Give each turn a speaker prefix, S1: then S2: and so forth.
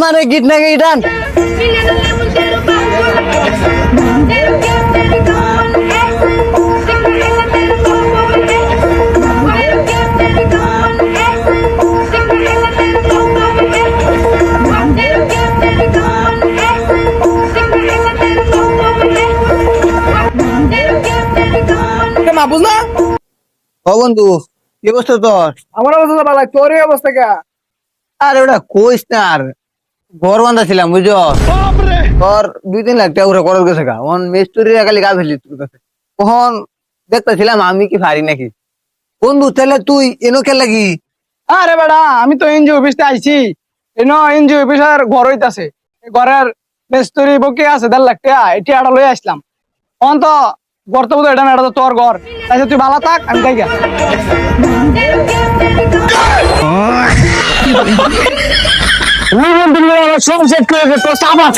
S1: মানে গিট না গিটান
S2: মাহবুব না
S1: ও বন্ধু কি অবস্থা তোর?
S2: আমার অবস্থা ভালো, তোর এই অবস্থা কে?
S1: আরে ওটা কইস না আর ঘর বান্ধা ছিলাম বুঝছো তোর 2-3 লাখ টাকা করে খরচ গেছে গা ওন মিস্ত্রি খালি গা ফেলি তোর কাছে তখন দেখতেছিলাম আমি কি পারি নাকি বন্ধু তাহলে তুই এনো কে লাগি
S2: আরে বেড়া আমি তো এনজিও অফিসে আইছি, এনজিও অফিসের ঘর হইতাছে, ঘরের মেস্তরি বকি আছে 1.5 লাখ টাকা, এটি আড়া লই আসলাম। অন তো বর্তমান এটা না, এটা তো তোর ঘর, তাই তুই ভালো থাক, আমি তাই গা।
S3: সংসদ করে তো সাবাস